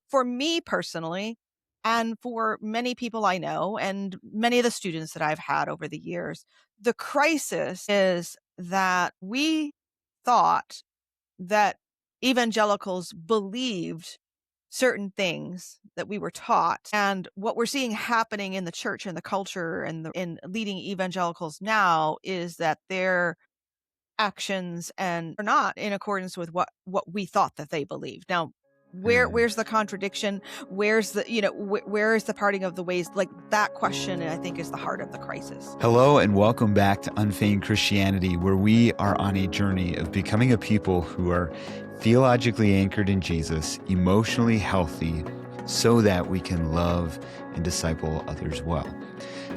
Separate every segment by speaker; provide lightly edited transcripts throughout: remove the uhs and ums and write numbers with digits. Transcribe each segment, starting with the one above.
Speaker 1: for me personally, and for many people I know, and many of the students that I've had over the years, the crisis is that we thought that evangelicals believed certain things that we were taught. And what we're seeing happening in the church and the culture and in leading evangelicals now is that their actions and are not in accordance with what we thought that they believed. Now, where's the contradiction? Where's the, where is the parting of the ways? Like, that question, I think, is the heart of the crisis.
Speaker 2: Hello and welcome back to Unfeigned Christianity, where we are on a journey of becoming a people who are theologically anchored in Jesus, emotionally healthy, so that we can love and disciple others well.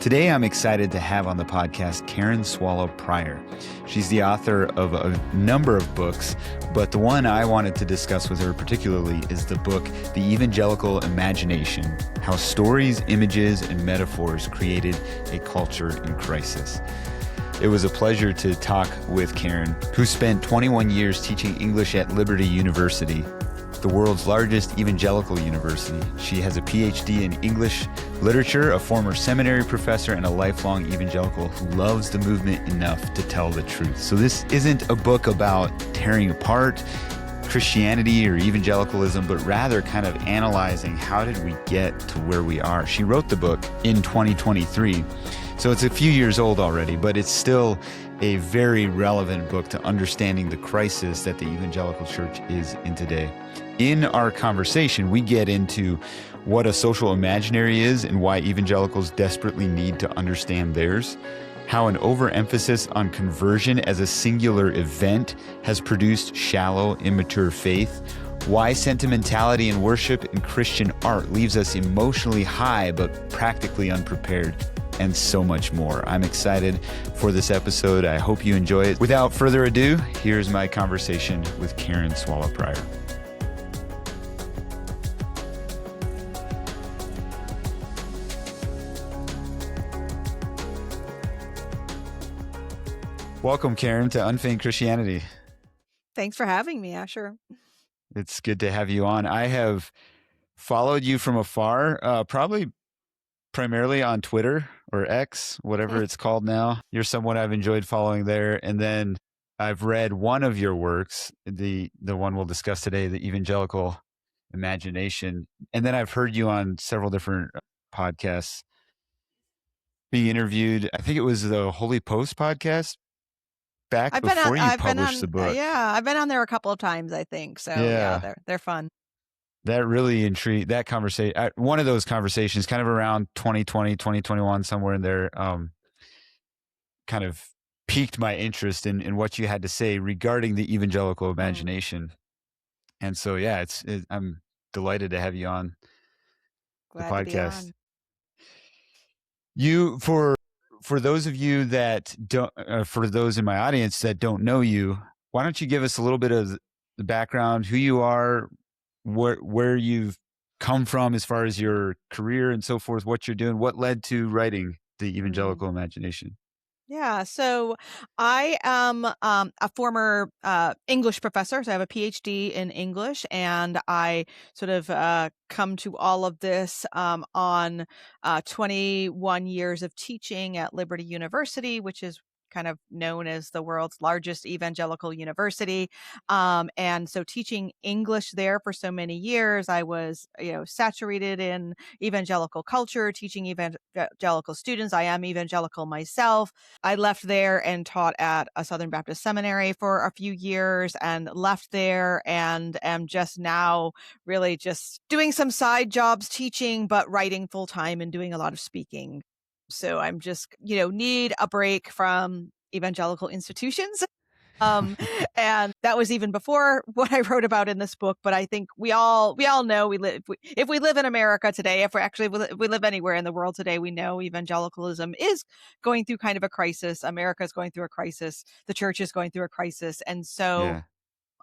Speaker 2: Today, I'm excited to have on the podcast Karen Swallow Prior. She's the author of a number of books, but the one I wanted to discuss with her particularly is the book, The Evangelical Imagination: How Stories, Images, and Metaphors Created a Culture in Crisis. It was a pleasure to talk with Karen, who spent 21 years teaching English at Liberty University, the world's largest evangelical university. She has a PhD in English literature, a former seminary professor, and a lifelong evangelical who loves the movement enough to tell the truth. So this isn't a book about tearing apart Christianity or evangelicalism, but rather kind of analyzing how did we get to where we are. She wrote the book in 2023, so it's a few years old already, but it's still a very relevant book to understanding the crisis that the evangelical church is in today. In our conversation, we get into what a social imaginary is and why evangelicals desperately need to understand theirs, how an overemphasis on conversion as a singular event has produced shallow, immature faith, why sentimentality in worship and Christian art leaves us emotionally high but practically unprepared, and so much more. I'm excited for this episode. I hope you enjoy it. Without further ado, here's my conversation with Karen Swallow Prior. Welcome, Karen, to Unfeigned Christianity.
Speaker 1: Thanks for having me, Asher.
Speaker 2: It's good to have you on. I have followed you from afar, probably primarily on Twitter or X, whatever it's called now. You're someone I've enjoyed following there. And then I've read one of your works, the one we'll discuss today, the Evangelical Imagination. And then I've heard you on several different podcasts being interviewed. I think it was the Holy Post podcast back before you published the book.
Speaker 1: Yeah, I've been on there a couple of times, I think. So yeah, they're fun.
Speaker 2: That really intrigued that conversation. One of those conversations kind of around 2020, 2021, somewhere in there, kind of piqued my interest in what you had to say regarding the evangelical imagination. And so, yeah, I'm delighted to have you on the podcast. You, for those of you that don't, for those in my audience that don't know you, why don't you give us a little bit of the background, who you are, where you've come from as far as your career and so forth, what you're doing, what led to writing the Evangelical Imagination?
Speaker 1: Yeah, so I am a former English professor. So I have a PhD in English, and I sort of come to all of this on 21 years of teaching at Liberty University, which is kind of known as the world's largest evangelical university. And so teaching English there for so many years, I was, saturated in evangelical culture, teaching evangelical students. I am evangelical myself. I left there and taught at a Southern Baptist seminary for a few years and left there and am just now really just doing some side jobs teaching, but writing full time and doing a lot of speaking. So I'm just, need a break from evangelical institutions. And that was even before what I wrote about in this book. But I think we all know if we live in America today, if we live anywhere in the world today, we know evangelicalism is going through kind of a crisis. America is going through a crisis. The church is going through a crisis. And so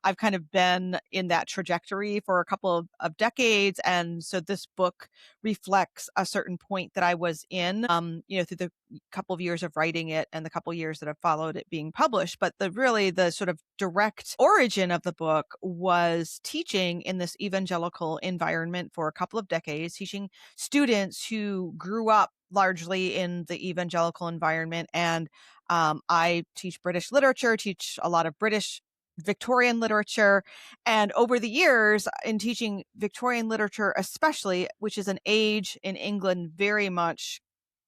Speaker 1: I've kind of been in that trajectory for a couple of decades. And so this book reflects a certain point that I was in, through the couple of years of writing it and the couple of years that have followed it being published. But the sort of direct origin of the book was teaching in this evangelical environment for a couple of decades, teaching students who grew up largely in the evangelical environment. And I teach British literature, teach a lot of British Victorian literature. And over the years, in teaching Victorian literature, especially, which is an age in England very much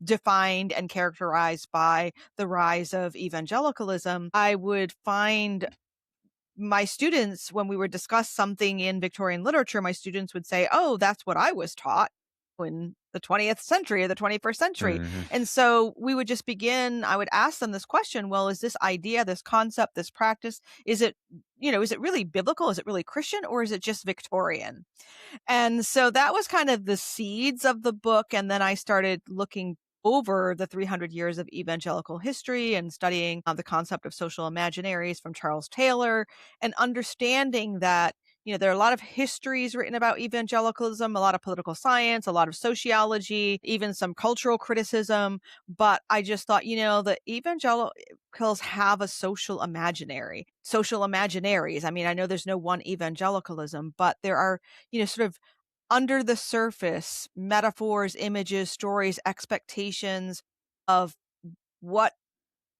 Speaker 1: defined and characterized by the rise of evangelicalism, I would find my students, when we would discuss something in Victorian literature, my students would say, "Oh, that's what I was taught in the 20th century or the 21st century."
Speaker 2: Mhm.
Speaker 1: And so we would just begin, I would ask them this question, well, is this idea, this concept, this practice, is it really biblical? Is it really Christian, or is it just Victorian? And so that was kind of the seeds of the book. And then I started looking over the 300 years of evangelical history and studying the concept of social imaginaries from Charles Taylor, and understanding that, there are a lot of histories written about evangelicalism, a lot of political science, a lot of sociology, even some cultural criticism. But I just thought, the evangelicals have a social imaginary, social imaginaries. I mean, I know there's no one evangelicalism, but there are, sort of under the surface metaphors, images, stories, expectations of what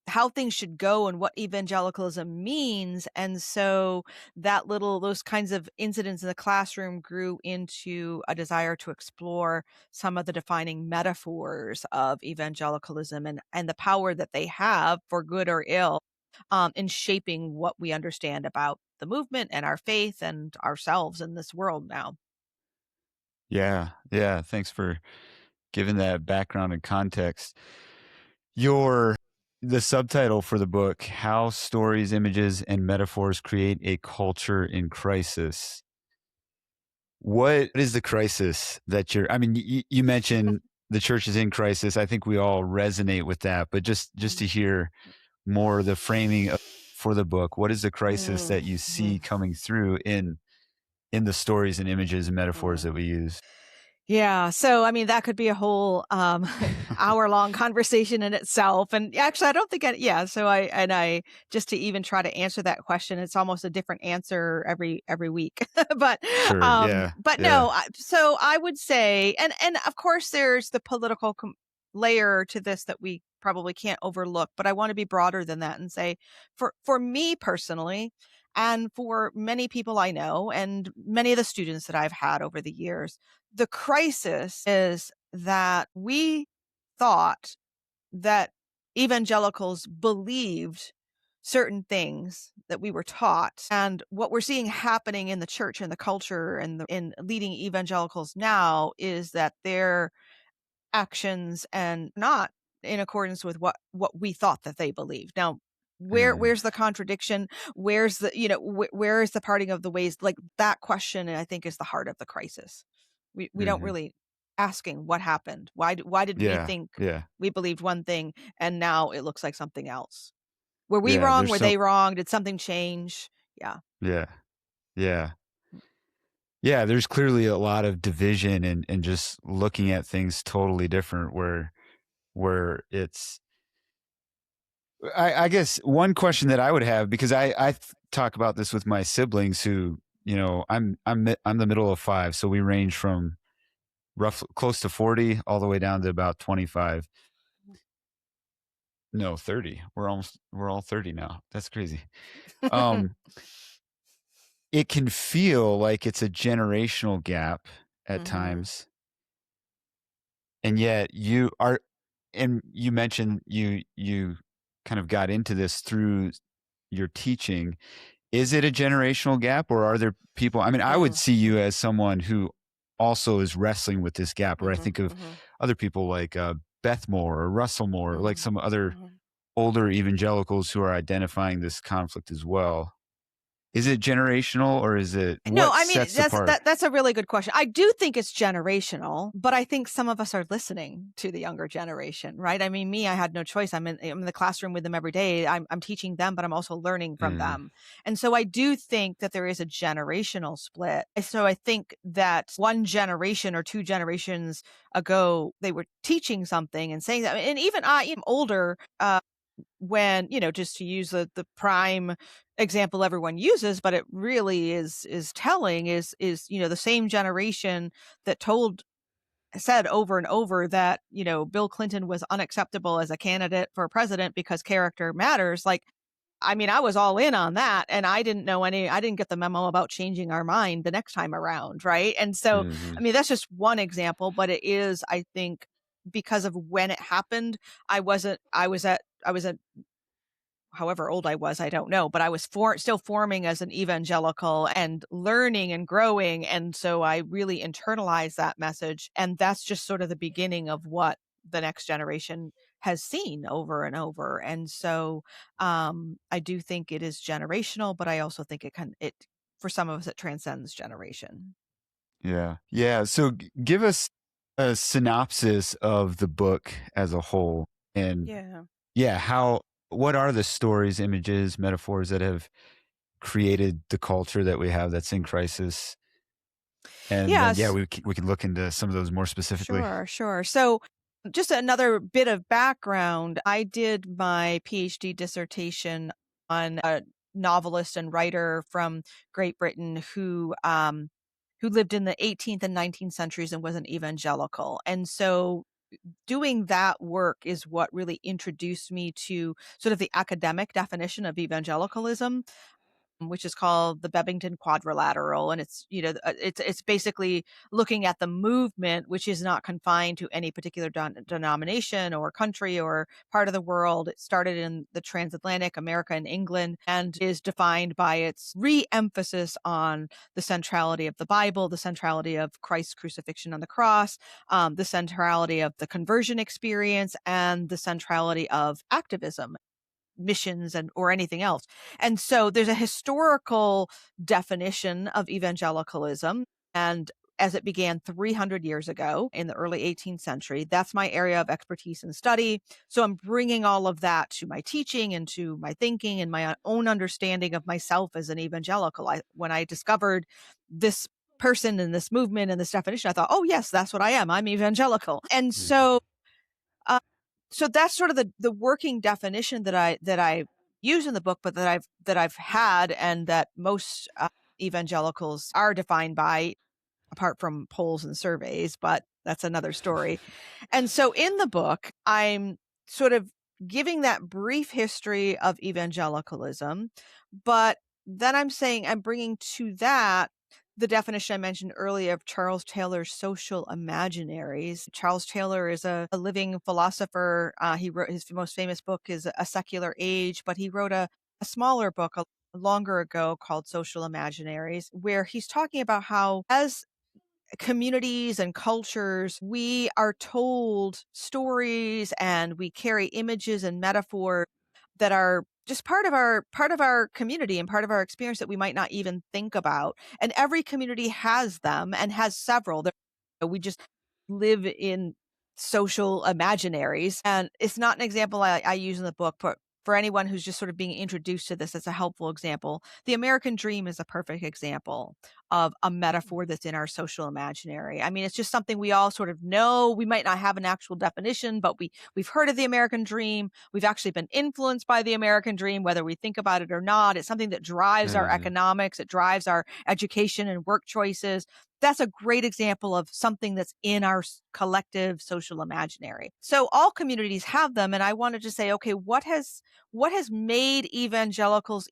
Speaker 1: how things should go and what evangelicalism means. And so those kinds of incidents in the classroom grew into a desire to explore some of the defining metaphors of evangelicalism, and the power that they have, for good or ill, in shaping what we understand about the movement and our faith and ourselves in this world now.
Speaker 2: Yeah. Yeah. Thanks for giving that background and context. Your the subtitle for the book, How Stories, Images, and Metaphors Create a Culture in Crisis. What is the crisis that I mean, you mentioned the church is in crisis. I think we all resonate with that, but just to hear more the framing for the book, what is the crisis
Speaker 1: Mm,
Speaker 2: that you see
Speaker 1: mhm,
Speaker 2: coming through in the stories and images and metaphors that
Speaker 1: mm.
Speaker 2: we use?
Speaker 1: Yeah, so, I mean, that could be a whole, hour-long conversation in itself. And actually, I don't think I just to even try to answer that question, it's almost a different answer every week. But,
Speaker 2: Sure. Yeah.
Speaker 1: no,
Speaker 2: Yeah.
Speaker 1: so I would say, and of course, there's the political layer to this that we probably can't overlook, but I wanna be broader than that and say, for me personally, and for many people I know, and many of the students that I've had over the years, the crisis is that we thought that evangelicals believed certain things that we were taught. And what we're seeing happening in the church and the culture and in leading evangelicals now is that they're actions and not in accordance with what we thought that they believed. Now,
Speaker 2: Mhm.
Speaker 1: where's the contradiction? Where's the where is the parting of the ways? Like, that question, I think, is the heart of the crisis. We don't
Speaker 2: Mhm.
Speaker 1: really asking what happened. Why did we
Speaker 2: Yeah.
Speaker 1: think
Speaker 2: Yeah.
Speaker 1: we believed one thing and now it looks like something else? Were we
Speaker 2: Yeah.
Speaker 1: wrong?
Speaker 2: There's
Speaker 1: Were
Speaker 2: so
Speaker 1: they wrong? Did something change? Yeah.
Speaker 2: yeah. Yeah. Yeah, there's clearly a lot of division and just looking at things totally different where it's I guess one question that I would have, because talk about this with my siblings who, I'm the middle of five, so we range from rough close to 40 all the way down to about 25. No, 30. We're all 30 now. That's crazy. Um it can feel like it's a generational gap at
Speaker 1: Mhm.
Speaker 2: times. And yet you mentioned you kind of got into this through your teaching. Is it a generational gap, or are there people, I mean, I would
Speaker 1: Mm,
Speaker 2: see you
Speaker 1: mhm,
Speaker 2: as someone who also is wrestling with this gap, or I
Speaker 1: mhm,
Speaker 2: think of
Speaker 1: mhm,
Speaker 2: other people like Beth Moore or Russell Moore, or like
Speaker 1: mhm,
Speaker 2: some other
Speaker 1: mhm.
Speaker 2: older evangelicals who are identifying this conflict as well. Is it generational, or is it
Speaker 1: No,
Speaker 2: what
Speaker 1: I mean,
Speaker 2: sets apart?
Speaker 1: that's a really good question. I do think it's generational, but I think some of us are listening to the younger generation, right? I mean, me, I had no choice. I'm in the classroom with them every day. I'm teaching them, but I'm also learning from
Speaker 2: Mm,
Speaker 1: them. And so I do think that there is a generational split. So I think that one generation or two generations ago, they were teaching something and saying that. And even even older, when, just to use the prime example everyone uses, but it really is telling, is the same generation that said over and over that Bill Clinton was unacceptable as a candidate for president because character matters. Like, I mean, I was all in on that, and I didn't get the memo about changing our mind the next time around, right? And so, I
Speaker 2: mhm.
Speaker 1: mean, that's just one example, but it is, I think, because of when it happened. I was at however old I was, I don't know, but I was still forming as an evangelical and learning and growing. And so I really internalized that message. And that's just sort of the beginning of what the next generation has seen over and over. And so I do think it is generational, but I also think for some of us, it transcends generation.
Speaker 2: Yeah. Yeah. So give us a synopsis of the book as a whole. And
Speaker 1: Yeah.
Speaker 2: yeah, what are the stories, images, metaphors that have created the culture that we have that's in crisis? And then, yeah,
Speaker 1: Yes.
Speaker 2: we can look into some of those more specifically.
Speaker 1: Sure, sure. So, just another bit of background. I did my PhD dissertation on a novelist and writer from Great Britain who lived in the 18th and 19th centuries and was an evangelical. And so doing that work is what really introduced me to sort of the academic definition of evangelicalism, which is called the Bebington Quadrilateral, and it's basically looking at the movement, which is not confined to any particular denomination or country or part of the world. It started in the transatlantic America and England, and is defined by its re-emphasis on the centrality of the Bible, the centrality of Christ's crucifixion on the cross, the centrality of the conversion experience, and the centrality of activism, missions, and or anything else. And so there's a historical definition of evangelicalism, and as it began 300 years ago in the early 18th century. That's my area of expertise and study. So I'm bringing all of that to my teaching and to my thinking and my own understanding of myself as an evangelical. When I discovered this person and this movement and this definition, I thought, oh yes, that's what I am. I'm evangelical. And
Speaker 2: Mhm.
Speaker 1: uh, so that's sort of the working definition that I use in the book, but that I've had, and that most evangelicals are defined by, apart from polls and surveys, but that's another story. And so in the book, I'm sort of giving that brief history of evangelicalism, but then I'm saying I'm bringing to that the definition I mentioned earlier of Charles Taylor's social imaginaries. Charles Taylor is a living philosopher. He wrote his most famous book is A Secular Age, but he wrote a smaller book longer ago called Social Imaginaries, where he's talking about how as communities and cultures, we are told stories and we carry images and metaphors that are just part of our community and part of our experience that we might not even think about. And every community has them and has several. We just live in social imaginaries. And it's not an example I use in the book, but for anyone who's just sort of being introduced to this, it's a helpful example. The American dream is a perfect example of a metaphor that's in our social imaginary. I mean, it's just something we all sort of know. We might not have an actual definition, but we've heard of the American dream. We've actually been influenced by the American dream, whether we think about it or not. It's something that drives our
Speaker 2: Mhm.
Speaker 1: economics. It drives our education and work choices. That's a great example of something that's in our collective social imaginary. So all communities have them. And I wanted to say, okay, what has made evangelicals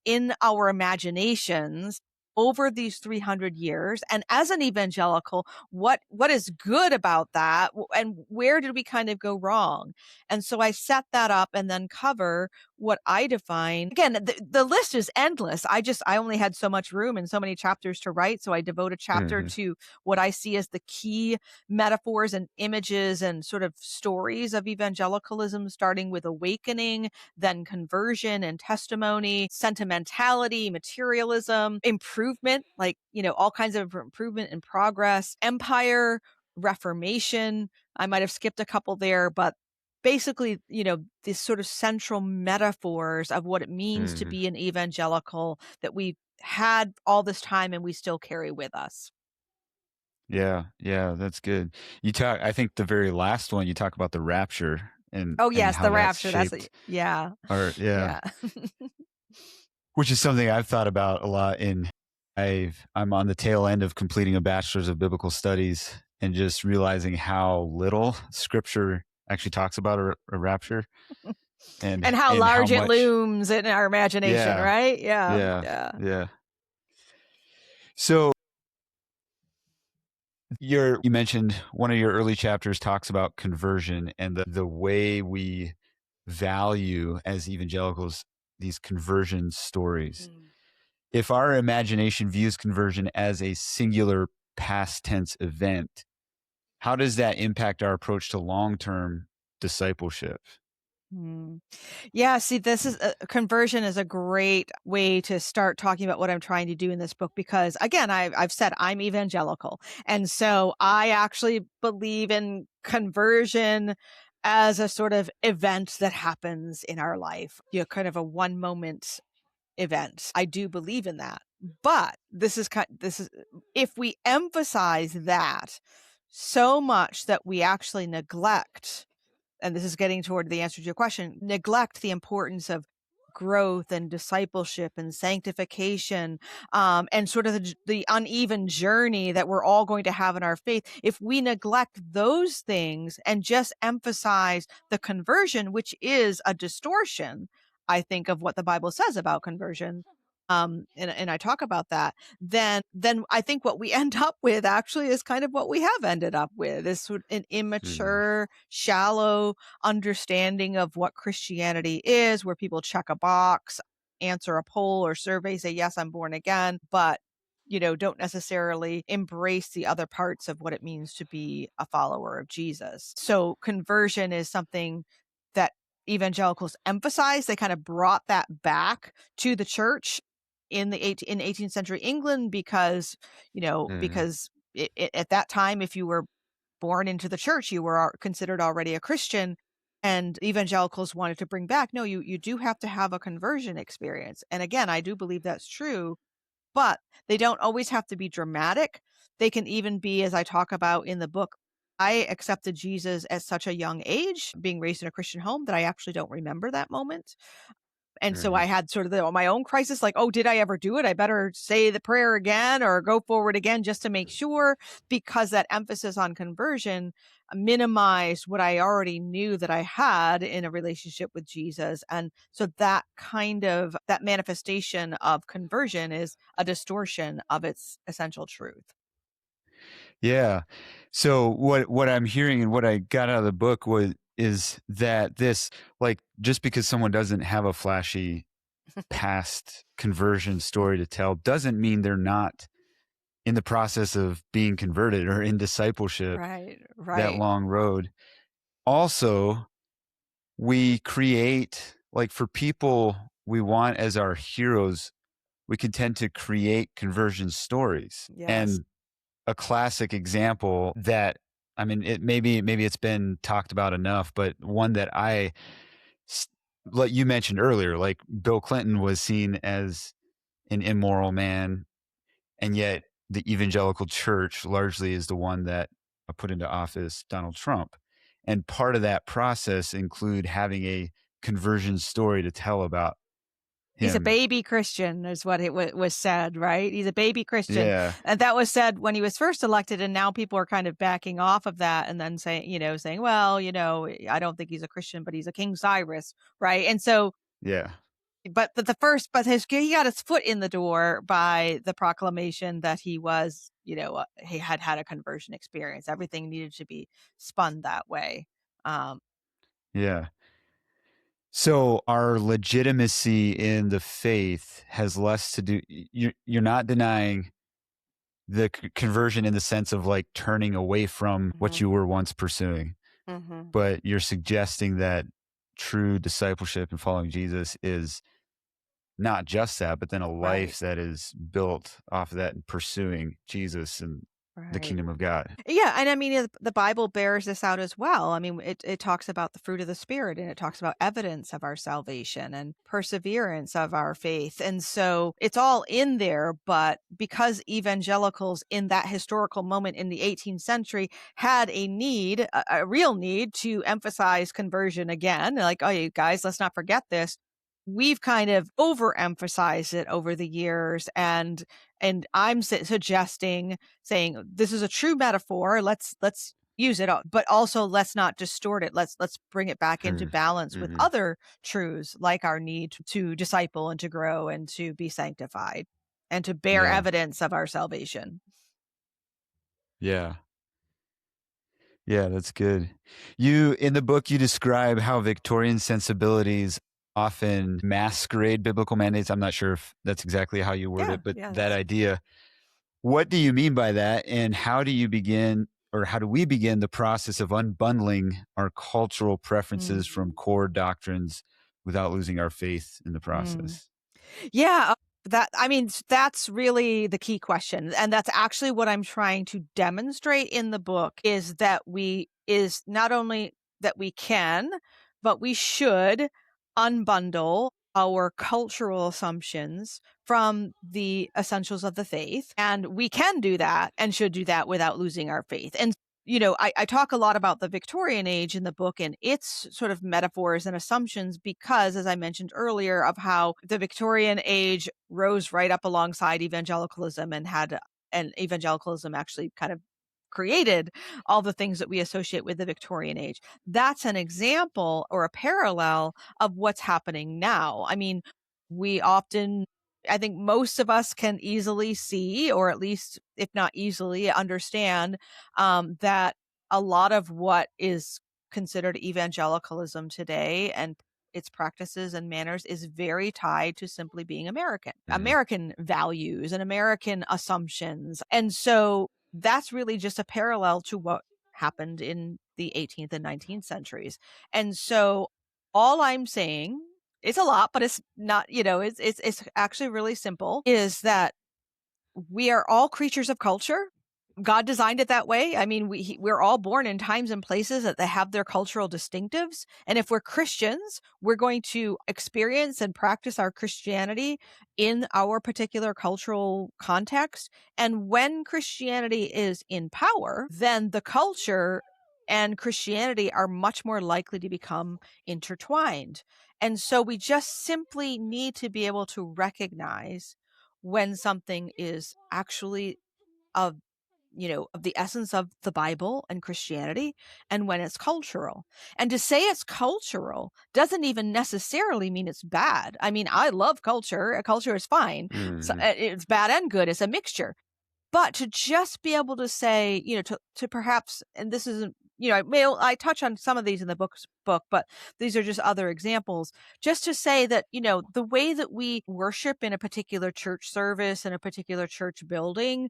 Speaker 1: in our imaginations over these 300 years? And as an evangelical, what is good about that? And where did we kind of go wrong? And so I set that up and then cover what I define, again, the list is endless. I only had so much room and so many chapters to write. So I devote a chapter
Speaker 2: Hmm.
Speaker 1: to what I see as the key metaphors and images and sort of stories of evangelicalism, starting with awakening, then conversion and testimony, sentimentality, materialism, improvement, like, all kinds of improvement and progress, empire, reformation. I might have skipped a couple there, but basically, these sort of central metaphors of what it means to
Speaker 2: Hmm.
Speaker 1: be an evangelical that we've had all this time and we still carry with us.
Speaker 2: Yeah, yeah, that's good. I think the very last one, you talk about the rapture
Speaker 1: Oh,
Speaker 2: and
Speaker 1: yes,
Speaker 2: how
Speaker 1: the
Speaker 2: that's
Speaker 1: rapture. That's
Speaker 2: shaped
Speaker 1: yeah.
Speaker 2: yeah,
Speaker 1: Yeah.
Speaker 2: which is something I've thought about a lot I'm on the tail end of completing a bachelor's of biblical studies and just realizing how little scripture actually talks about a rapture
Speaker 1: And how
Speaker 2: and how
Speaker 1: large it
Speaker 2: much.
Speaker 1: looms in our imagination,
Speaker 2: Yeah,
Speaker 1: right? Yeah.
Speaker 2: yeah,
Speaker 1: Yeah.
Speaker 2: yeah. So you mentioned one of your early chapters talks about conversion and the way we value as evangelicals these conversion stories.
Speaker 1: Mm.
Speaker 2: If our imagination views conversion as a singular past tense event, how does that impact our approach to long-term discipleship?
Speaker 1: Mm. Yeah, see, this is conversion is a great way to start talking about what I'm trying to do in this book because, again, I've said I'm evangelical, and so I actually believe in conversion as a sort of event that happens in our life. Kind of a one moment event. I do believe in that, but this is if we emphasize that so much that we actually neglect, and this is getting toward the answer to your question, neglect the importance of growth and discipleship and sanctification, and sort of the uneven journey that we're all going to have in our faith. If we neglect those things and just emphasize the conversion, which is a distortion, I think, of what the Bible says about conversion, and I talk about that, then I think what we end up with actually is kind of what we have ended up with, is sort of an
Speaker 2: Mhm.
Speaker 1: immature, shallow understanding of what Christianity is, where people check a box, answer a poll or survey, say, yes, I'm born again, but don't necessarily embrace the other parts of what it means to be a follower of Jesus. So conversion is something that evangelicals emphasize. They kind of brought that back to the church in 18th century England because,
Speaker 2: Mhm.
Speaker 1: at that time, if you were born into the church, you were considered already a Christian, and evangelicals wanted to bring back, no, you do have to have a conversion experience. And again, I do believe that's true, but they don't always have to be dramatic. They can even be, as I talk about in the book, I accepted Jesus at such a young age, being raised in a Christian home, that I actually don't remember that moment. And so I
Speaker 2: Mhm.
Speaker 1: had sort of my own crisis, like, oh, did I ever do it? I better say the prayer again or go forward again just to make sure, because that emphasis on conversion minimized what I already knew that I had in a relationship with Jesus. And so that manifestation of conversion is a distortion of its essential truth.
Speaker 2: Yeah. So what I'm hearing and what I got out of the book is that this, like, just because someone doesn't have a flashy past conversion story to tell doesn't mean they're not in the process of being converted or in discipleship,
Speaker 1: Right,
Speaker 2: that
Speaker 1: right.
Speaker 2: long road. Also, we create, like, for people we want as our heroes, we can tend to create conversion stories.
Speaker 1: Yes.
Speaker 2: And a classic example that, I mean, maybe it's been talked about enough, but one that s- like you mentioned earlier, like Bill Clinton was seen as an immoral man, and yet the evangelical church largely is the one that put into office Donald Trump. And part of that process include having a conversion story to tell about
Speaker 1: He's a
Speaker 2: him.
Speaker 1: baby Christian is what it was said, right? He's a baby Christian.
Speaker 2: Yeah,
Speaker 1: And that was said when he was first elected, and now people are kind of backing off of that and then saying, well, I don't think he's a Christian, but he's a King Cyrus, right? And so,
Speaker 2: yeah,
Speaker 1: he got his foot in the door by the proclamation that he had had a conversion experience. Everything needed to be spun that way. Um,
Speaker 2: yeah. So our legitimacy in the faith has less to do. You're not denying the conversion in the sense of like turning away from what
Speaker 1: Mhm,
Speaker 2: you were once pursuing,
Speaker 1: mhm.
Speaker 2: but you're suggesting that true discipleship and following Jesus is not just that, but then a
Speaker 1: Right,
Speaker 2: life that is built off of that and pursuing Jesus and the
Speaker 1: right.
Speaker 2: kingdom of God.
Speaker 1: Yeah, and I mean, the Bible bears this out as well. I mean, it talks about the fruit of the Spirit, and it talks about evidence of our salvation and perseverance of our faith. And so it's all in there, but because evangelicals in that historical moment in the 18th century had a need, a real need to emphasize conversion again, like, oh, you guys, let's not forget this. We've kind of overemphasized it over the years, and I'm suggesting saying this is a true metaphor. Let's use it, but also let's not distort it. Let's bring it back into
Speaker 2: Mm,
Speaker 1: balance with
Speaker 2: mhm.
Speaker 1: other truths like our need to disciple and to grow and to be sanctified and to bear
Speaker 2: Yeah.
Speaker 1: evidence of our salvation.
Speaker 2: Yeah. Yeah, that's good. You in the book you describe how Victorian sensibilities often masquerade biblical mandates. I'm not sure if that's exactly how you word
Speaker 1: Yeah,
Speaker 2: it, but
Speaker 1: yeah,
Speaker 2: that
Speaker 1: that's
Speaker 2: idea. What do you mean by that? And how do you begin or how do we begin the process of unbundling our cultural preferences
Speaker 1: mm,
Speaker 2: from core doctrines without losing our faith in the
Speaker 1: mm.
Speaker 2: process?
Speaker 1: Yeah, that I mean, that's really the key question, and that's actually what I'm trying to demonstrate in the book is that we is not only that we can, but we should unbundle our cultural assumptions from the essentials of the faith, and we can do that and should do that without losing our faith. And I talk a lot about the Victorian age in the book and its sort of metaphors and assumptions because, as I mentioned earlier, of how the Victorian age rose right up alongside evangelicalism and evangelicalism actually kind of created all the things that we associate with the Victorian age. That's an example or a parallel of what's happening now. I mean, we often I think most of us can easily see, or at least if not easily understand, that a lot of what is considered evangelicalism today and its practices and manners is very tied to simply being American,
Speaker 2: Mhm.
Speaker 1: American values and American assumptions. And so that's really just a parallel to what happened in the 18th and 19th centuries. And so all I'm saying, it's a lot, but it's not, it's actually really simple, is that we are all creatures of culture. God designed it that way. I mean, we're all born in times and places that they have their cultural distinctives. And if we're Christians, we're going to experience and practice our Christianity in our particular cultural context. And when Christianity is in power, then the culture and Christianity are much more likely to become intertwined. And so we just simply need to be able to recognize when something is actually of of the essence of the Bible and Christianity and when it's cultural. And to say it's cultural doesn't even necessarily mean it's bad. I mean, I love culture. Culture is fine. So,
Speaker 2: Mhm.
Speaker 1: it's bad and good. It's a mixture. But to just be able to say, to perhaps, and this isn't, I touch on some of these in the book, but these are just other examples. Just to say that, the way that we worship in a particular church service in a particular church building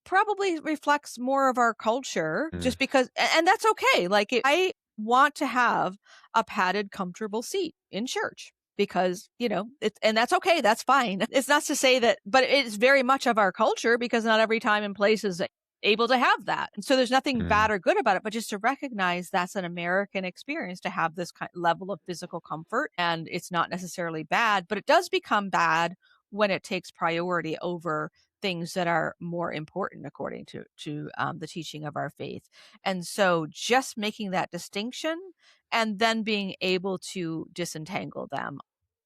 Speaker 1: probably reflects more of our culture
Speaker 2: Mhm.
Speaker 1: just because and that's okay. Like, I want to have a padded, comfortable seat in church because, it's and that's okay, that's fine. It's not to say that but it's very much of our culture because not every time and place is able to have that. And so there's nothing bad
Speaker 2: Mhm.
Speaker 1: or good about it, but just to recognize that's an American experience to have this level of physical comfort, and it's not necessarily bad, but it does become bad when it takes priority over things that are more important according to the teaching of our faith. And so just making that distinction and then being able to disentangle them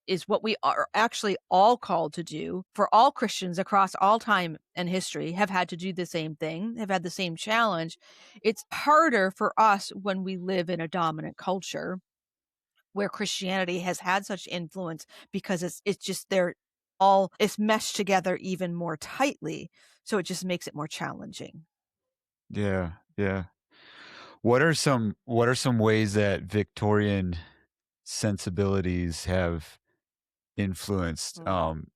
Speaker 1: is what we are actually all called to do. For all Christians across all time and history have had to do the same thing, have had the same challenge. It's harder for us when we live in a dominant culture where Christianity has had such influence because it's just it's meshed together even more tightly. So it just makes it more challenging.
Speaker 2: Yeah, yeah. What are some ways that Victorian sensibilities have influenced.
Speaker 1: Mm.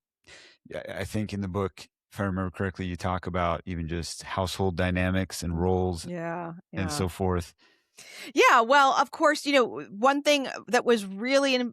Speaker 2: Yeah, I think in the book, if I remember correctly, you talk about even just household dynamics and roles
Speaker 1: Yeah,
Speaker 2: and
Speaker 1: yeah.
Speaker 2: so forth.
Speaker 1: Yeah, well, of course, one thing that was really,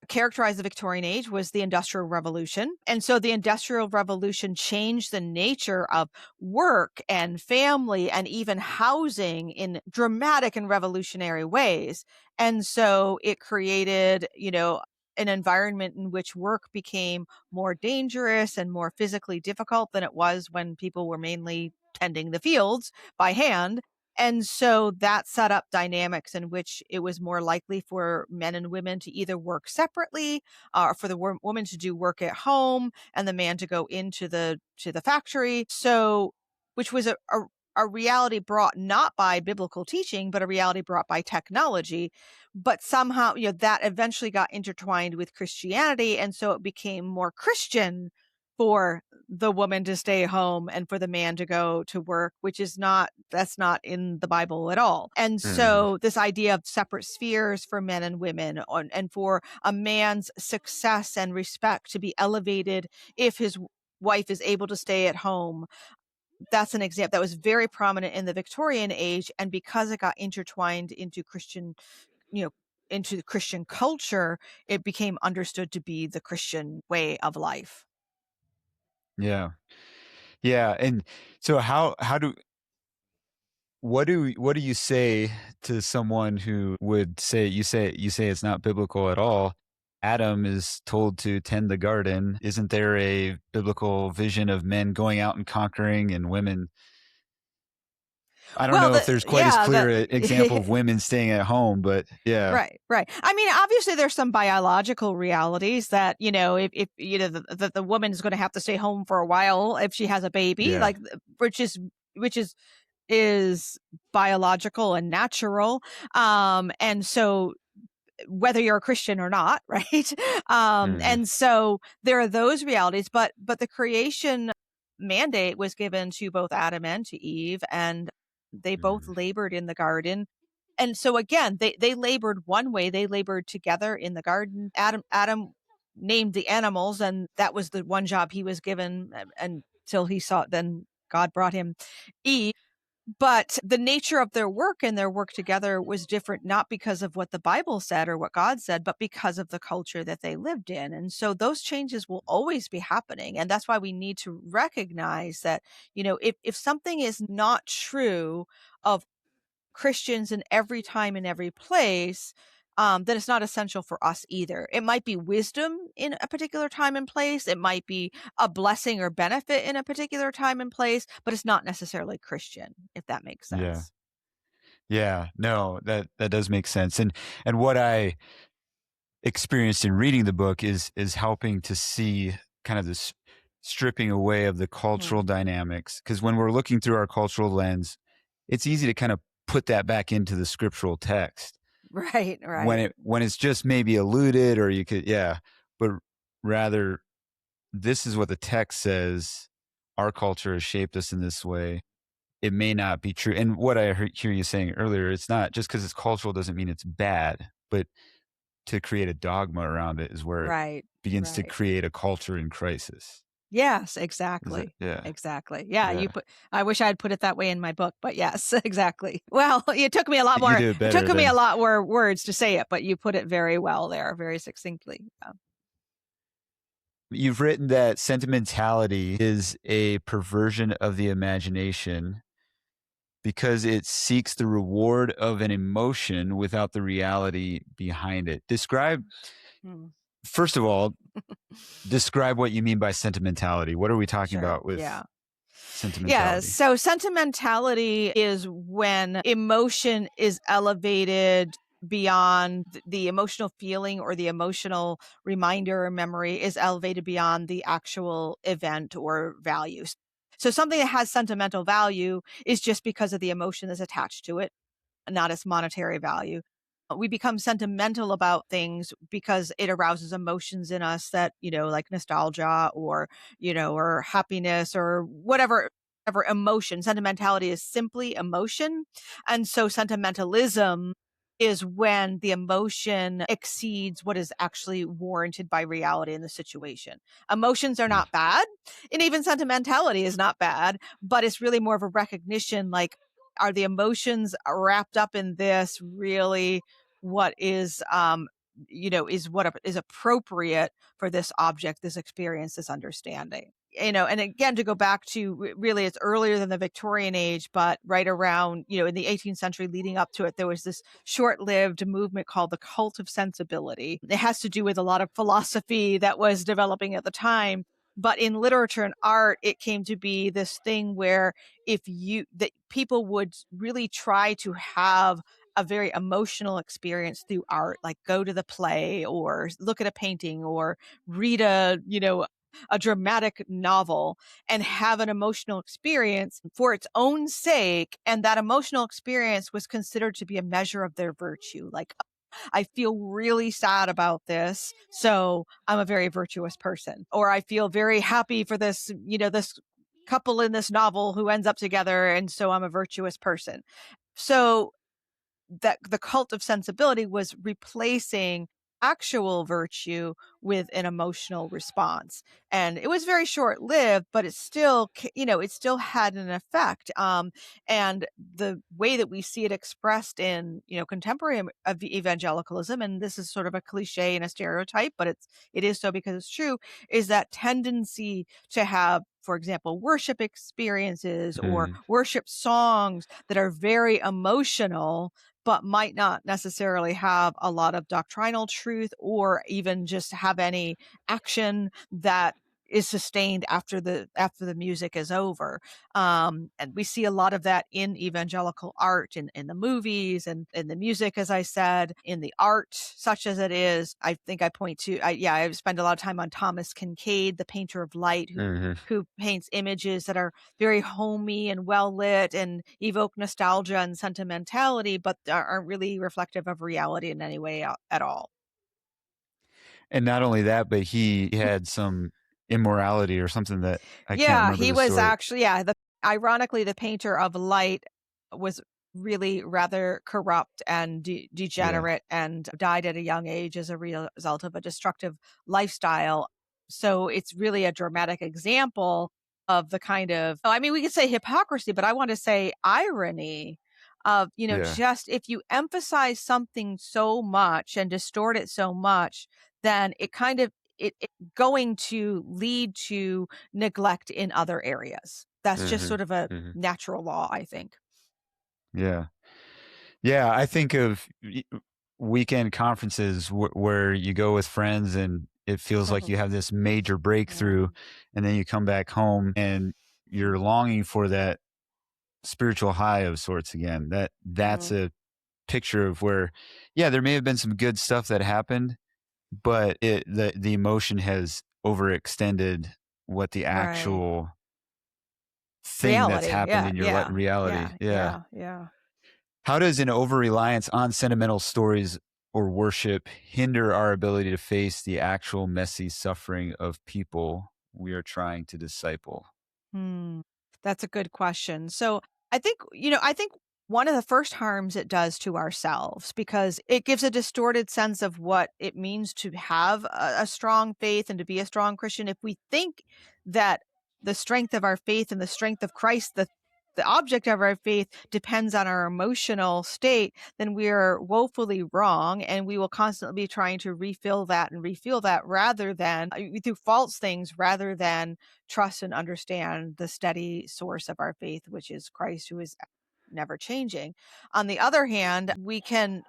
Speaker 1: characterized the Victorian age was the Industrial Revolution. And so the Industrial Revolution changed the nature of work and family and even housing in dramatic and revolutionary ways. And so it created, an environment in which work became more dangerous and more physically difficult than it was when people were mainly tending the fields by hand. And so that set up dynamics in which it was more likely for men and women to either work separately, or for the woman to do work at home and the man to go into the factory. So, which was a reality brought not by biblical teaching, but a reality brought by technology. But somehow, that eventually got intertwined with Christianity. And so it became more Christian for the woman to stay home and for the man to go to work, that's not in the Bible at all. And
Speaker 2: Mhm.
Speaker 1: so this idea of separate spheres for men and women, and for a man's success and respect to be elevated if his wife is able to stay at home. That's an example that was very prominent in the Victorian age. And because it got intertwined you know, into the Christian culture, it became understood to be the Christian way of life.
Speaker 2: Yeah. Yeah, and so how do what do you say to someone who would say you say it's not biblical at all? Adam is told to tend the garden. Isn't there a biblical vision of men going out and conquering and women? I don't
Speaker 1: Well,
Speaker 2: know if there's quite as
Speaker 1: yeah,
Speaker 2: clear an example of women staying at home, but yeah.
Speaker 1: right, right. I mean, obviously, there's some biological realities that, if the woman is going to have to stay home for a while if she has a baby,
Speaker 2: Yeah.
Speaker 1: like, which is biological and natural. And so whether you're a Christian or not, right?
Speaker 2: Mhm.
Speaker 1: And so there are those realities, but the creation mandate was given to both Adam and to Eve, and they both
Speaker 2: Mhm.
Speaker 1: labored in the garden. And so again, they labored one way. They labored together in the garden. Adam named the animals, and that was the one job he was given, until he saw. Then God brought him Eve. But the nature of their work and their work together was different, not because of what the Bible said or what God said, but because of the culture that they lived in. And so those changes will always be happening. And that's why we need to recognize that, if something is not true of Christians in every time and every place, then it's not essential for us either. It might be wisdom in a particular time and place. It might be a blessing or benefit in a particular time and place, but it's not necessarily Christian, if that makes
Speaker 2: Yeah.
Speaker 1: sense.
Speaker 2: Yeah. No, that does make sense. And what I experienced in reading the book is helping to see kind of this stripping away of the cultural
Speaker 1: Mm.
Speaker 2: dynamics, because when we're looking through our cultural lens, it's easy to kind of put that back into the scriptural text
Speaker 1: Right,
Speaker 2: when
Speaker 1: right,
Speaker 2: it's just maybe alluded, or you could, yeah, but rather this is what the text says. Our culture has shaped us in this way. It may not be true. And what I hear you saying earlier, it's not just because it's cultural doesn't mean it's bad, but to create a dogma around it is where it
Speaker 1: right,
Speaker 2: begins to
Speaker 1: right.
Speaker 2: create a culture in crisis.
Speaker 1: Yes,
Speaker 2: Is it?
Speaker 1: exactly.
Speaker 2: Yeah.
Speaker 1: Exactly. Yeah,
Speaker 2: Yeah.
Speaker 1: I wish I had put it that way in my book, but yes, exactly. Well,
Speaker 2: You do it
Speaker 1: it
Speaker 2: better
Speaker 1: took me a
Speaker 2: than
Speaker 1: lot more words to say it, but you put it very well there, very succinctly.
Speaker 2: you've written that sentimentality is a perversion of the imagination because it seeks the reward of an emotion without the reality behind it.
Speaker 1: Hmm.
Speaker 2: First of all, describe what you mean by sentimentality. What are we talking
Speaker 1: Sure.
Speaker 2: about with
Speaker 1: Yeah. Yeah.
Speaker 2: sentimentality?
Speaker 1: So sentimentality is when emotion is elevated beyond the emotional feeling, or the emotional reminder or memory is elevated beyond the actual event or values. So something that has sentimental value is just because of the emotion that's attached to it, not its monetary value. We become sentimental about things because it arouses emotions in us that, like nostalgia, or happiness, or whatever emotion. Sentimentality is simply emotion. And so sentimentalism is when the emotion exceeds what is actually warranted by reality in the situation. Emotions are
Speaker 2: Yeah.
Speaker 1: not bad, and even sentimentality is not bad, but it's really more of a recognition, like, are the emotions wrapped up in this really what is, is what is appropriate for this object, this experience, this understanding? And again, to go back to really, it's earlier than the Victorian age, but right around, in the 18th century leading up to it, there was this short lived movement called the cult of sensibility. It has to do with a lot of philosophy that was developing at the time. But in literature and art, it came to be this thing where that people would really try to have a very emotional experience through art, like go to the play or look at a painting or read a dramatic novel and have an emotional experience for its own sake. And that emotional experience was considered to be a measure of their virtue. Like, I feel really sad about this, so I'm a very virtuous person. Or I feel very happy for this couple in this novel who ends up together, and so I'm a virtuous person. So that the cult of sensibility was replacing actual virtue with an emotional response, and it was very short lived, but it still had an effect. And the way that we see it expressed in contemporary of evangelicalism, and this is sort of a cliche and a stereotype, but it is so because it's true, is that tendency to have, for example, worship experiences or
Speaker 2: Mm.
Speaker 1: worship songs that are very emotional but might not necessarily have a lot of doctrinal truth or even just have any action that is sustained after the music is over. And we see a lot of that in evangelical art, in the movies and in the music, as I said, in the art, such as it is. I think I point to, I spend a lot of time on Thomas Kincaid, the painter of light,
Speaker 2: Hmm.
Speaker 1: who paints images that are very homey and well lit and evoke nostalgia and sentimentality, but aren't really reflective of reality in any way at all.
Speaker 2: And not only that, but he had some immorality or something that I can't
Speaker 1: Yeah,
Speaker 2: remember
Speaker 1: he
Speaker 2: the
Speaker 1: was
Speaker 2: story.
Speaker 1: actually, yeah, ironically, the painter of light was really rather corrupt and
Speaker 2: Yeah.
Speaker 1: degenerate and died at a young age as a result of a destructive lifestyle. So it's really a dramatic example of the kind of, I mean, we could say hypocrisy, but I want to say irony of,
Speaker 2: Yeah.
Speaker 1: just if you emphasize something so much and distort it so much, then it kind of, it's going to lead to neglect in other areas. That's just
Speaker 2: Hmm.
Speaker 1: sort of a
Speaker 2: Hmm.
Speaker 1: natural law, I think.
Speaker 2: Yeah. Yeah. I think of weekend conferences where you go with friends and it feels like you have this major breakthrough,
Speaker 1: Mm,
Speaker 2: and then you come back home and you're longing for that spiritual high of sorts again. That's
Speaker 1: mhm.
Speaker 2: a picture of where, yeah, there may have been some good stuff that happened, but the emotion has overextended what the
Speaker 1: Right.
Speaker 2: actual thing that's
Speaker 1: Reality.
Speaker 2: happened
Speaker 1: Yeah,
Speaker 2: in your
Speaker 1: yeah,
Speaker 2: reality.
Speaker 1: yeah,
Speaker 2: Yeah.
Speaker 1: yeah, yeah.
Speaker 2: How does an over reliance on sentimental stories or worship hinder our ability to face the actual messy suffering of people we are trying to disciple?
Speaker 1: Hmm. That's a good question. So I think one of the first harms it does to ourselves, because it gives a distorted sense of what it means to have a strong faith and to be a strong Christian. If we think that the strength of our faith and the strength of Christ, the object of our faith, depends on our emotional state, then we are woefully wrong, and we will constantly be trying to refill that and refuel that rather than through false things, rather than trust and understand the steady source of our faith, which is Christ, who is never changing. On the other hand, we can,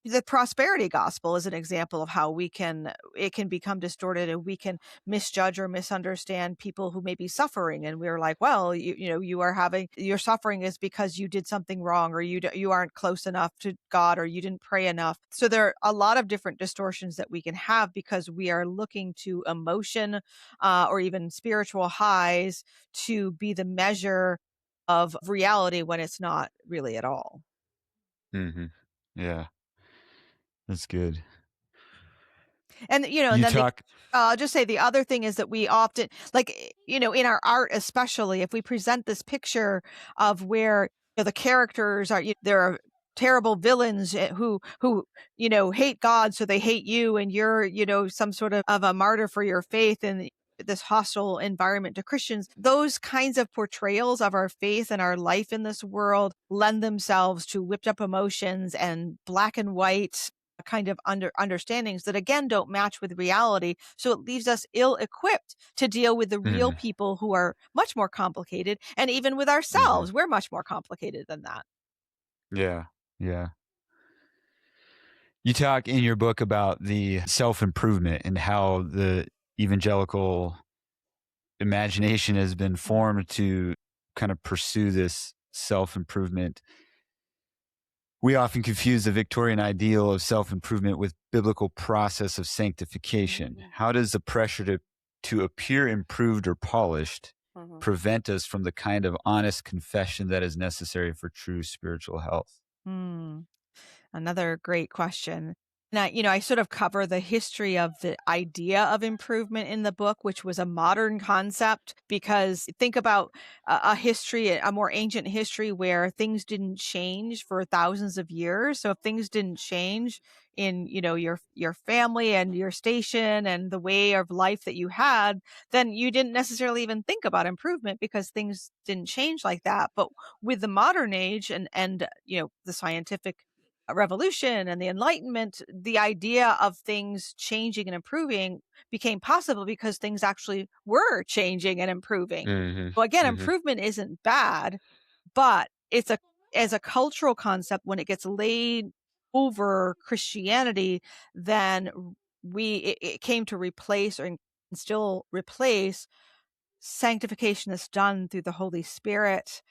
Speaker 1: the prosperity gospel is an example of how it can become distorted, and we can misjudge or misunderstand people who may be suffering, and we're like, well, you are having your suffering is because you did something wrong, or you aren't close enough to God, or you didn't pray enough. So there are a lot of different distortions that we can have because we are looking to emotion, or even spiritual highs, to be the measure of reality when it's not really at all.
Speaker 2: Hmm. Yeah, that's good.
Speaker 1: And, and
Speaker 2: You
Speaker 1: then
Speaker 2: talk.
Speaker 1: I'll just say the other thing is that we often, like, in our art, especially if we present this picture of where the characters are, there are terrible villains who hate God, so they hate you, and you're some sort of a martyr for your faith in this hostile environment to Christians. Those kinds of portrayals of our faith and our life in this world lend themselves to whipped up emotions and black and white kind of understandings that again don't match with reality. So it leaves us ill equipped to deal with the real
Speaker 2: Mhm.
Speaker 1: people who are much more complicated. And even with
Speaker 2: Mhm.
Speaker 1: ourselves, we're much more complicated than that.
Speaker 2: Yeah. Yeah. You talk in your book about the self-improvement and how the evangelical imagination has been formed to kind of pursue this self-improvement. We often confuse the Victorian ideal of self-improvement with biblical process of sanctification.
Speaker 1: Mhm,
Speaker 2: How does the pressure to appear improved or polished
Speaker 1: mhm.
Speaker 2: prevent us from the kind of honest confession that is necessary for true spiritual health?
Speaker 1: Hmm. Another great question. Now, I sort of cover the history of the idea of improvement in the book, which was a modern concept, because think about a history, a more ancient history where things didn't change for thousands of years. So if things didn't change in, your family and your station and the way of life that you had, then you didn't necessarily even think about improvement because things didn't change like that. But with the modern age and the scientific revolution and the enlightenment, the idea of things changing and improving became possible because things actually were changing and improving.
Speaker 2: Mhm.
Speaker 1: So again,
Speaker 2: Mhm.
Speaker 1: improvement isn't bad, but it's a as a cultural concept, when it gets laid over Christianity, then it came to replace or still replace sanctification is done through the Holy Spirit,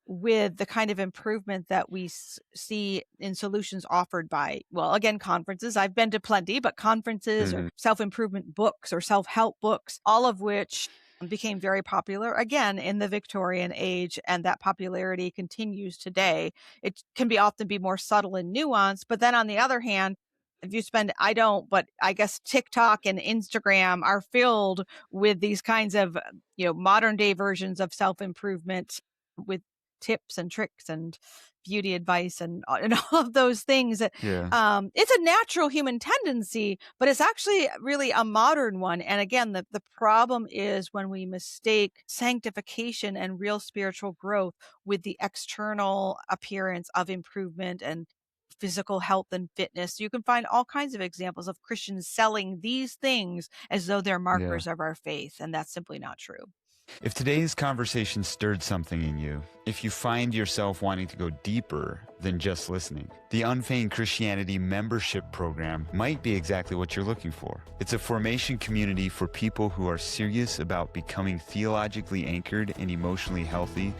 Speaker 1: with the kind of improvement that we see in solutions offered by, well, again, conferences. I've been to plenty, but conferences or
Speaker 2: Mhm.
Speaker 1: self improvement books or self help books, all of which became very popular again in the Victorian age, and that popularity continues today. It can often be more subtle and nuanced, but then on the other hand, if you spend, I don't, but I guess TikTok and Instagram are filled with these kinds of modern day versions of self-improvement with tips and tricks and beauty advice and all of those things.
Speaker 2: Yeah.
Speaker 1: It's a natural human tendency, but it's actually really a modern one. And again, the problem is when we mistake sanctification and real spiritual growth with the external appearance of improvement and physical health and fitness. You can find all kinds of examples of Christians selling these things as though they're
Speaker 2: Yeah.
Speaker 1: markers of our faith, and that's simply not true.
Speaker 2: If today's conversation stirred something in you, if you find yourself wanting to go deeper than just listening, the Unfeigned Christianity membership program might be exactly what you're looking for. It's a formation community for people who are serious about becoming theologically anchored and emotionally healthy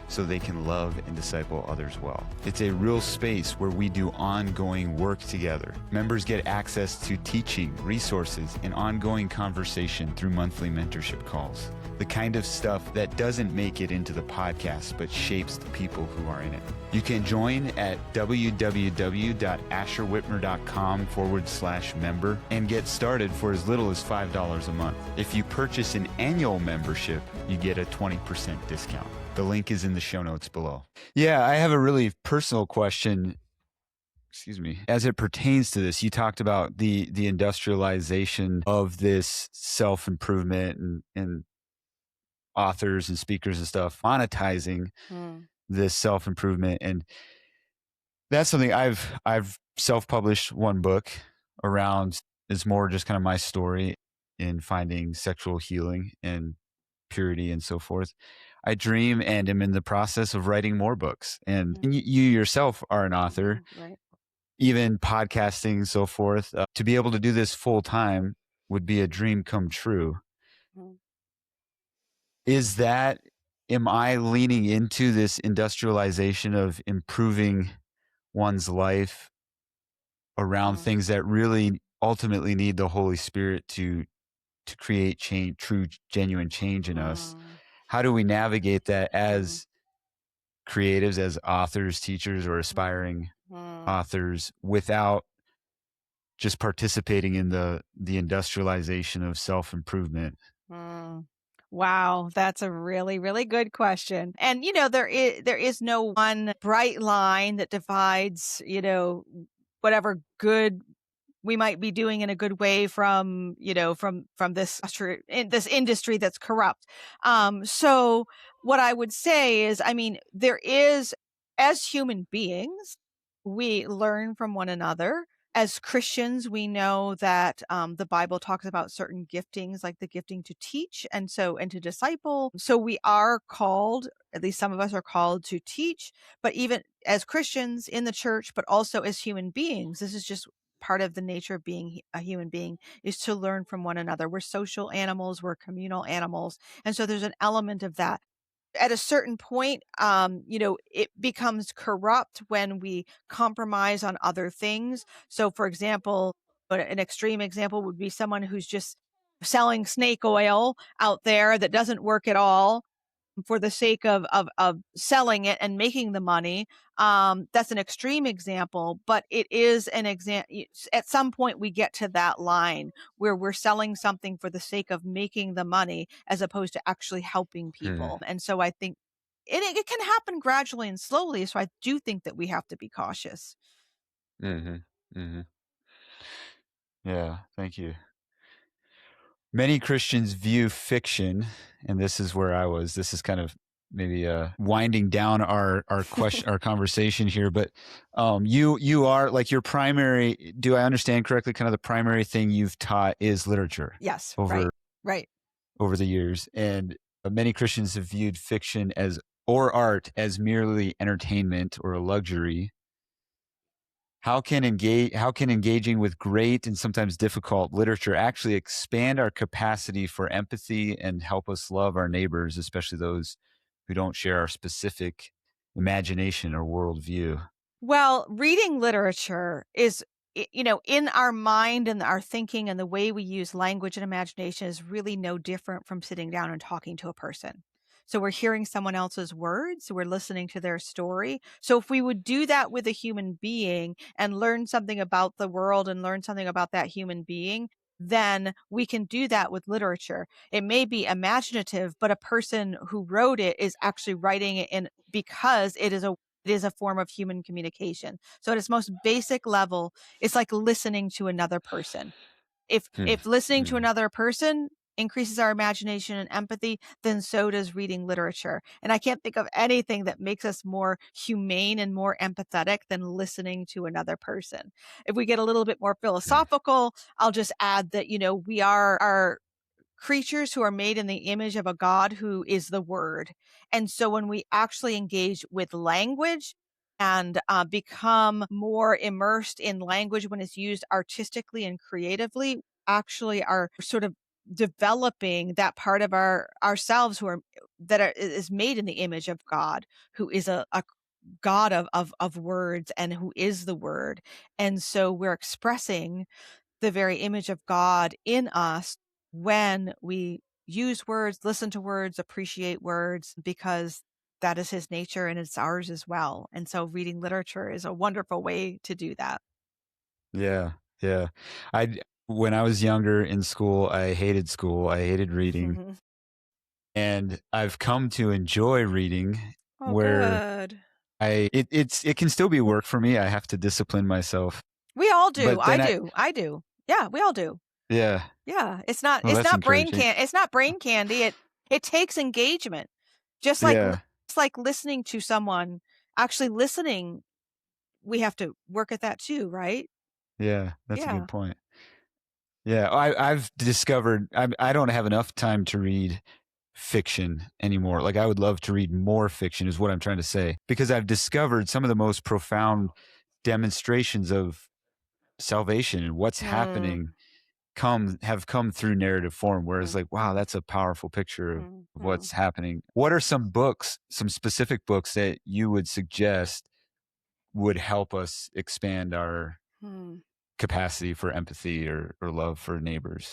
Speaker 2: so they can love and disciple others well. It's a real space where we do ongoing work together. Members get access to teaching, resources, and ongoing conversation through monthly mentorship calls. The kind of stuff that doesn't make it into the podcast but shapes the people who are in it. You can join at www.asherwhitmer.com/member and get started for as little as $5 a month. If you purchase an annual membership, you get a 20% discount. The link is in the show notes below. Yeah, I have a really personal question. Excuse me. As it pertains to this, you talked about the industrialization of this self-improvement and authors and speakers and stuff monetizing
Speaker 1: Mm,
Speaker 2: this self-improvement, and that's something I've self-published one book around. Is more just kind of my story in finding sexual healing and purity and so forth. I dream and am in the process of writing more books, and
Speaker 1: mm,
Speaker 2: you yourself are an author,
Speaker 1: right.
Speaker 2: even podcasting, so forth. To be able to do this full time would be a dream come true.
Speaker 1: Mm,
Speaker 2: Is that, am I leaning into this industrialization of improving one's life around
Speaker 1: mm,
Speaker 2: things that really ultimately need the Holy Spirit to create change, true, genuine change in us?
Speaker 1: mm,
Speaker 2: How do we navigate that
Speaker 1: mm,
Speaker 2: as creatives, as authors, teachers, or
Speaker 1: mm,
Speaker 2: aspiring
Speaker 1: mm,
Speaker 2: authors without just participating in the industrialization of self-improvement?
Speaker 1: mm. Wow, that's a really, really good question. And there is no one bright line that divides, whatever good we might be doing in a good way from, from this industry that's corrupt. So what I would say is, I mean, there is, as human beings, we learn from one another. As Christians, we know that the Bible talks about certain giftings, like the gifting to teach and to disciple. So we are called, at least some of us are called to teach, but even as Christians in the church, but also as human beings, this is just part of the nature of being a human being, is to learn from one another. We're social animals, we're communal animals. And so there's an element of that. At a certain point, it becomes corrupt when we compromise on other things. So, for example, but an extreme example would be someone who's just selling snake oil out there that doesn't work at all for the sake of selling it and making the money. That's an extreme example, but it is an example. At some point, we get to that line where we're selling something for the sake of making the money as opposed to actually helping
Speaker 2: Hmm.
Speaker 1: people. And so I think it can happen gradually and slowly. So I do think that we have to be cautious.
Speaker 2: Hmm. Hmm. Yeah, thank you. Many Christians view fiction, and this is where I was. This is kind of maybe winding down our question, our conversation here. But you are like your primary. Do I understand correctly? Kind of the primary thing you've taught is literature
Speaker 1: Yes,
Speaker 2: over
Speaker 1: right, right.
Speaker 2: over the years, and many Christians have viewed fiction as or art as merely entertainment or a luxury. How can engaging with great and sometimes difficult literature actually expand our capacity for empathy and help us love our neighbors, especially those who don't share our specific imagination or worldview?
Speaker 1: Well, reading literature is, in our mind and our thinking and the way we use language and imagination is really no different from sitting down and talking to a person. So we're hearing someone else's words, we're listening to their story. So if we would do that with a human being and learn something about the world and learn something about that human being, then we can do that with literature. It may be imaginative, but a person who wrote it is actually writing it in because it is a form of human communication. So at its most basic level, it's like listening to another person. If
Speaker 2: Hmm.
Speaker 1: if listening to
Speaker 2: Hmm.
Speaker 1: another person increases our imagination and empathy, then so does reading literature. And I can't think of anything that makes us more humane and more empathetic than listening to another person. If we get a little bit more
Speaker 2: Hmm.
Speaker 1: philosophical, I'll just add that, we are creatures who are made in the image of a God who is the Word. And so when we actually engage with language and become more immersed in language when it's used artistically and creatively, actually are sort of developing that part of ourselves is made in the image of God, who is a God of words and who is the Word. And so we're expressing the very image of God in us when we use words, listen to words, appreciate words, because that is his nature and it's ours as well. And so reading literature is a wonderful way to do that.
Speaker 2: Yeah, yeah. I when I was younger in school, I hated school. I hated reading, and I've come to enjoy reading.
Speaker 1: Oh,
Speaker 2: Where
Speaker 1: good.
Speaker 2: it can still be work for me. I have to discipline myself,
Speaker 1: We all do.
Speaker 2: but
Speaker 1: I
Speaker 2: then I
Speaker 1: do. I do. Yeah, we all do.
Speaker 2: yeah.
Speaker 1: Yeah, it's not
Speaker 2: Well,
Speaker 1: it's
Speaker 2: that's
Speaker 1: not brain
Speaker 2: encouraging.
Speaker 1: can it's not brain candy. It takes engagement. Just like
Speaker 2: Yeah,
Speaker 1: it's like listening to someone, actually listening, we have to work at that too, right?
Speaker 2: yeah, that's a
Speaker 1: Yeah.
Speaker 2: good point. Yeah, I've discovered I don't have enough time to read fiction anymore. Like I would love to read more fiction is what I'm trying to say because I've discovered some of the most profound demonstrations of salvation and what's
Speaker 1: Mm,
Speaker 2: happening have come through narrative form where it's
Speaker 1: mm,
Speaker 2: like wow, that's a powerful picture
Speaker 1: mm,
Speaker 2: of
Speaker 1: mm,
Speaker 2: what's happening. What are some books, some specific books that you would suggest would help us expand our
Speaker 1: mm.
Speaker 2: capacity for empathy or love for neighbors?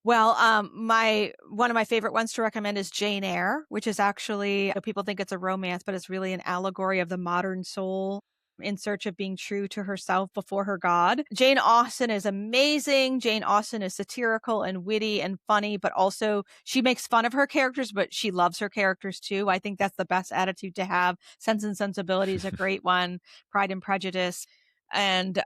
Speaker 1: Well, my one of my favorite ones to recommend is Jane Eyre, which is actually, people think it's a romance, but it's really an allegory of the modern soul. in search of being true to herself before her God. Jane Austen is amazing. Jane Austen is satirical and witty and funny, but also she makes fun of her characters, but she loves her characters too. I think that's the best attitude to have. Sense and Sensibility is a great one. Pride and Prejudice. And,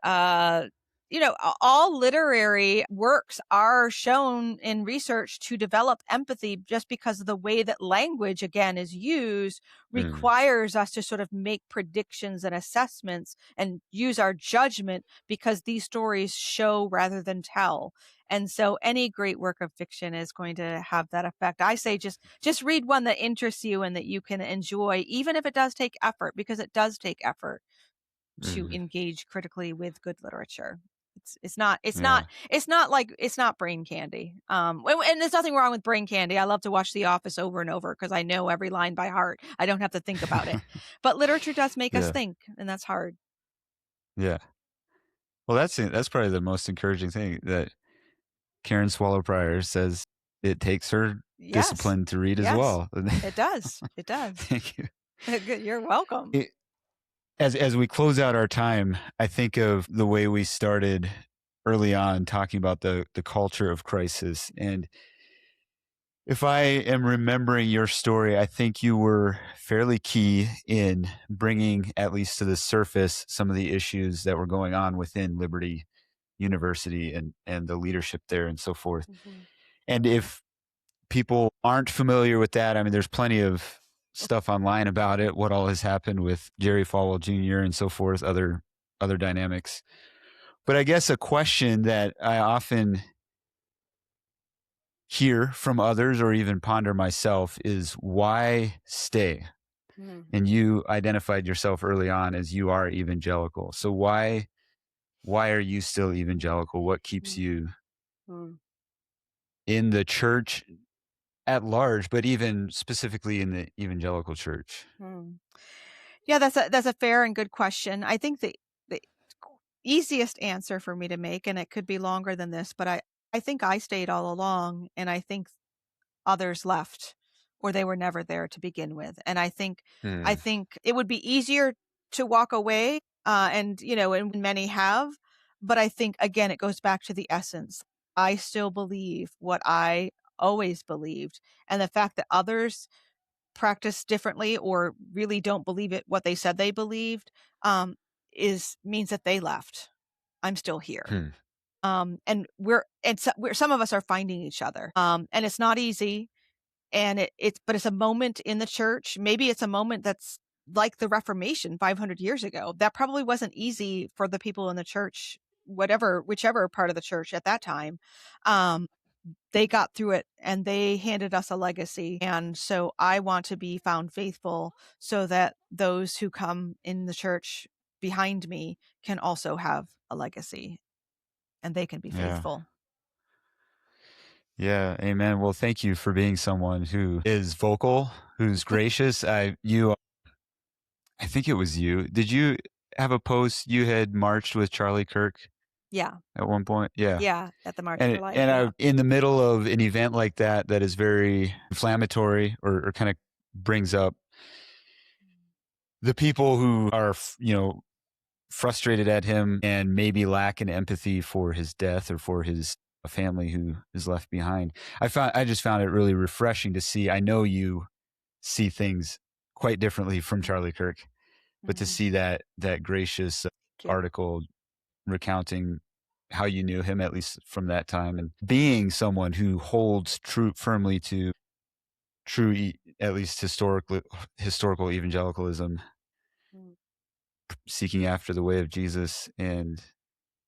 Speaker 1: all literary works are shown in research to develop empathy just because of the way that language, again, is used requires us to sort of make predictions and assessments and use our judgment because these stories show rather than tell. And so any great work of fiction is going to have that effect. I say just read one that interests you and that you can enjoy, even if it does take effort, because it does take effort to engage critically with good literature. It's not brain candy. And there's nothing wrong with brain candy. I love to watch The Office over and over because I know every line by heart. I don't have to think about it. But literature does make us think, and that's hard.
Speaker 2: Yeah. Well, that's probably the most encouraging thing that Karen Swallow Prior says. It takes her discipline to read as well.
Speaker 1: It does. It does.
Speaker 2: Thank you.
Speaker 1: You're welcome.
Speaker 2: As we close out our time, I think of the way we started early on talking about the culture of crisis. And if I am remembering your story, I think you were fairly key in bringing, at least to the surface, some of the issues that were going on within Liberty University and the leadership there and so forth. And if people aren't familiar with that, I mean, there's plenty of stuff online about it, what all has happened with Jerry Falwell Jr. and so forth, other dynamics. But I guess a question that I often hear from others or even ponder myself is, why stay? And you identified yourself early on as you are evangelical. So why are you still evangelical? What keeps you in the church at large, but even specifically in the evangelical church?
Speaker 1: Yeah, that's a fair and good question. I think the easiest answer for me to make, and it could be longer than this, but I think I stayed all along, and I think others left, or they were never there to begin with. And I think it would be easier to walk away, and many have, but I think again it goes back to the essence. I still believe what I always believed, and the fact that others practice differently or really don't believe it what they said they believed means that they left. I'm still here. And some of us are finding each other, and it's not easy, and but it's a moment in the church. Maybe it's a moment that's like the Reformation 500 years ago. That probably wasn't easy for the people in the church, whichever part of the church at that time. They got through it and they handed us a legacy. And so I want to be found faithful so that those who come in the church behind me can also have a legacy and they can be faithful.
Speaker 2: Yeah. Amen. Well, thank you for being someone who is vocal, who's gracious. I think it was you. Did you have a post? You had marched with Charlie Kirk?
Speaker 1: Yeah.
Speaker 2: At one point? Yeah.
Speaker 1: Yeah. At the March for Life.
Speaker 2: And in the middle of an event like that is very inflammatory or kind of brings up the people who are, frustrated at him and maybe lack an empathy for his death or for his family who is left behind. I just found it really refreshing to see. I know you see things quite differently from Charlie Kirk, but to see that gracious article recounting how you knew him, at least from that time, and being someone who holds firmly to true, at least historical evangelicalism, seeking after the way of Jesus, and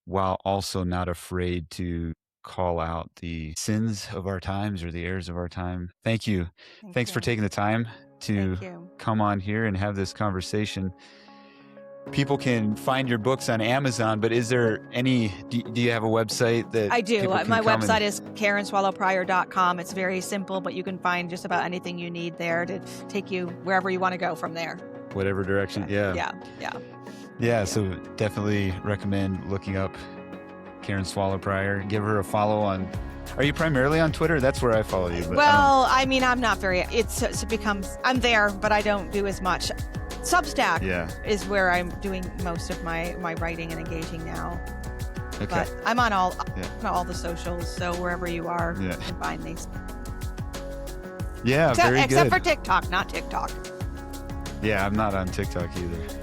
Speaker 2: while also not afraid to call out the sins of our times or the errors of our time. Thank you. Thanks for taking the time to come on here and have this conversation. People can find your books on Amazon, but is there do you have a website that
Speaker 1: I do. My website is karenswallowprior.com. It's very simple, but you can find just about anything you need there to take you wherever you want to go from there.
Speaker 2: Whatever direction. Yeah. So definitely recommend looking up Karen Swallow Prior. Give her a follow on. Are you primarily on Twitter? That's where I follow you.
Speaker 1: Well, I'm not very. I'm there, but I don't do as much. Substack
Speaker 2: Yeah.
Speaker 1: is where I'm doing most of my writing and engaging now.
Speaker 2: Okay.
Speaker 1: But I'm on all
Speaker 2: Yeah.
Speaker 1: all the socials, so wherever you are,
Speaker 2: Yeah.
Speaker 1: you can find me.
Speaker 2: Yeah, very good.
Speaker 1: Except for TikTok, not TikTok.
Speaker 2: Yeah, I'm not on TikTok either.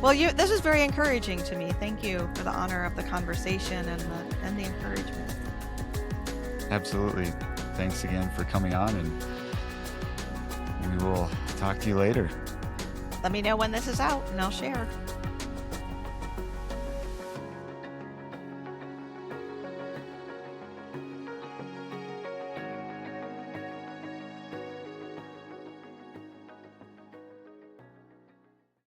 Speaker 1: Well, this is very encouraging to me. Thank you for the honor of the conversation and the encouragement.
Speaker 2: Absolutely. Thanks again for coming on, and we will talk to you later.
Speaker 1: Let me know when this is out, and I'll share.